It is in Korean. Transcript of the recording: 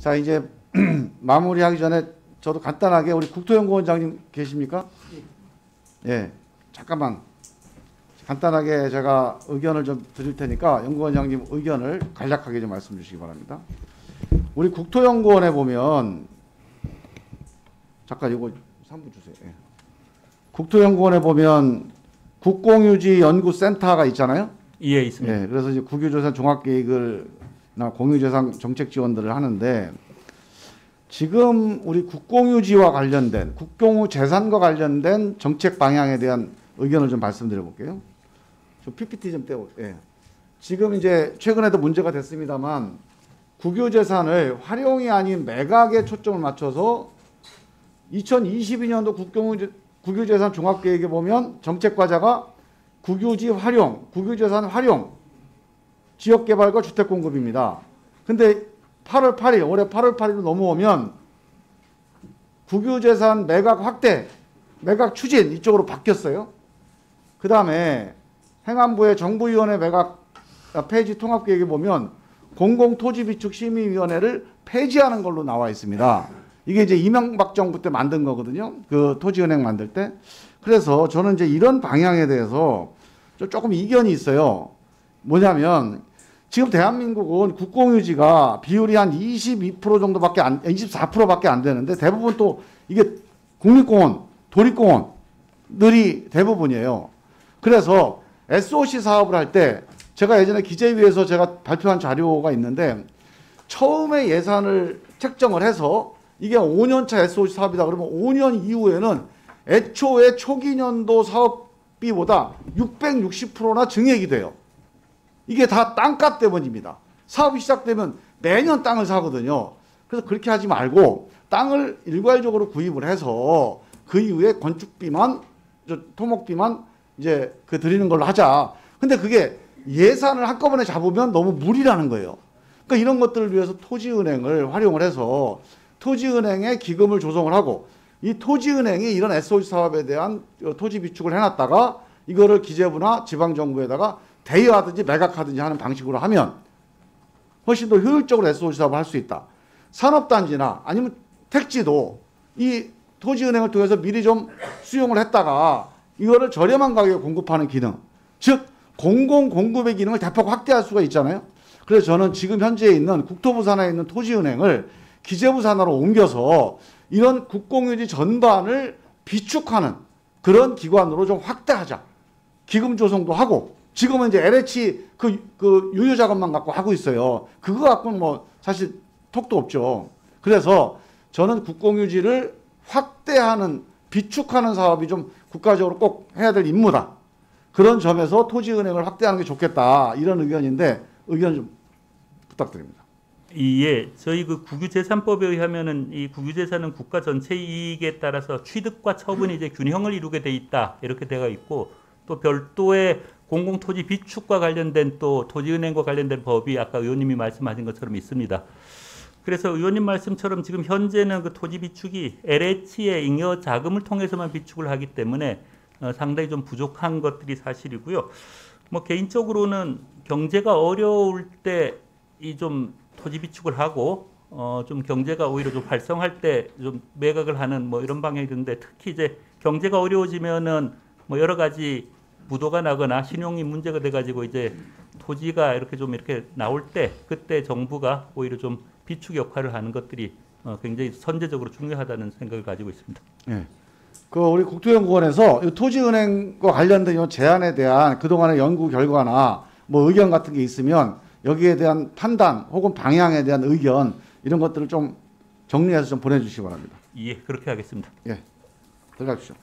자, 이제 마무리하기 전에 저도 간단하게 우리 국토연구원장님 계십니까? 예, 잠깐만 간단하게 제가 의견을 좀 드릴 테니까 연구원장님 의견을 간략하게 좀 말씀 주시기 바랍니다. 우리 국토연구원에 보면 잠깐 이거 3분 주세요. 예. 국토연구원에 보면 국공유지연구센터가 있잖아요. 예, 있습니다. 예, 그래서 이제 국유재산 종합계획을나 공유재산 정책 지원들을 하는데 지금 우리 국공유지와 관련된 국공유재산과 관련된 정책 방향에 대한 의견을 좀 말씀드려 볼게요. 저 PPT 좀 떼고. 예. 지금 이제 최근에도 문제가 됐습니다만 국유재산을 활용이 아닌 매각에 초점을 맞춰서 2022년도 국유재산 종합계획에 보면 정책과제가 국유지 활용, 국유재산 활용, 지역개발과 주택공급입니다. 근데 8월 8일, 올해 8월 8일로 넘어오면 국유재산 매각 확대, 매각 추진 이쪽으로 바뀌었어요. 그 다음에 행안부의 정부위원회 매각 폐지 통합계획에 보면 공공토지비축심의위원회를 폐지하는 걸로 나와 있습니다. 이게 이제 이명박 정부 때 만든 거거든요. 그 토지은행 만들 때. 그래서 저는 이제 이런 방향에 대해서 조금 이견이 있어요. 뭐냐면 지금 대한민국은 국공유지가 비율이 한 22% 정도밖에 24%밖에 안 되는데 대부분 또 이게 국립공원, 도립공원들이 대부분이에요. 그래서 SOC 사업을 할 때 제가 예전에 기재위에서 제가 발표한 자료가 있는데 처음에 예산을 책정을 해서 이게 5년차 SOC 사업이다 그러면 5년 이후에는 애초에 초기 년도 사업비보다 660%나 증액이 돼요. 이게 다 땅값 때문입니다. 사업이 시작되면 매년 땅을 사거든요. 그래서 그렇게 하지 말고 땅을 일괄적으로 구입을 해서 그 이후에 건축비만, 토목비만 이제 드리는 걸로 하자. 근데 그게 예산을 한꺼번에 잡으면 너무 무리라는 거예요. 그러니까 이런 것들을 위해서 토지은행을 활용을 해서 토지은행에 기금을 조성을 하고 이 토지은행이 이런 SOC 사업에 대한 토지 비축을 해놨다가 이거를 기재부나 지방정부에다가 대여하든지 매각하든지 하는 방식으로 하면 훨씬 더 효율적으로 SOC 사업을 할 수 있다. 산업단지나 아니면 택지도 이 토지은행을 통해서 미리 좀 수용을 했다가 이거를 저렴한 가격에 공급하는 기능, 즉 공공공급의 기능을 대폭 확대할 수가 있잖아요. 그래서 저는 지금 현재 있는 국토부 산하에 있는 토지은행을 기재부 산하로 옮겨서 이런 국공유지 전반을 비축하는 그런 기관으로 좀 확대하자. 기금 조성도 하고 지금은 이제 LH 그 유효 자금만 갖고 하고 있어요. 그거 갖고는 뭐 사실 턱도 없죠. 그래서 저는 국공유지를 확대하는 비축하는 사업이 좀 국가적으로 꼭 해야 될 임무다. 그런 점에서 토지은행을 확대하는 게 좋겠다. 이런 의견인데 의견 좀 부탁드립니다. 예, 저희 그 국유재산법에 의하면은 이 국유재산은 국가 전체 이익에 따라서 취득과 처분이 이제 균형을 이루게 돼 있다 이렇게 되어 있고 또 별도의 공공토지 비축과 관련된 또 토지은행과 관련된 법이 아까 의원님이 말씀하신 것처럼 있습니다. 그래서 의원님 말씀처럼 지금 현재는 그 토지 비축이 LH의 잉여 자금을 통해서만 비축을 하기 때문에 상당히 좀 부족한 것들이 사실이고요. 뭐 개인적으로는 경제가 어려울 때 이 좀 토지 비축을 하고 좀 경제가 오히려 좀 활성화할 때 좀 매각을 하는 뭐 이런 방향이 드는데 특히 이제 경제가 어려워지면은 뭐 여러 가지 부도가 나거나 신용이 문제가 돼 가지고 이제 토지가 이렇게 좀 이렇게 나올 때 그때 정부가 오히려 좀 비축 역할을 하는 것들이 굉장히 선제적으로 중요하다는 생각을 가지고 있습니다. 네. 그 우리 국토연구원에서 이 토지은행과 관련된 이 제안에 대한 그동안의 연구 결과나 뭐 의견 같은 게 있으면 여기에 대한 판단 혹은 방향에 대한 의견 이런 것들을 좀 정리해서 좀 보내주시기 바랍니다. 예, 그렇게 하겠습니다. 예, 들어가십시오.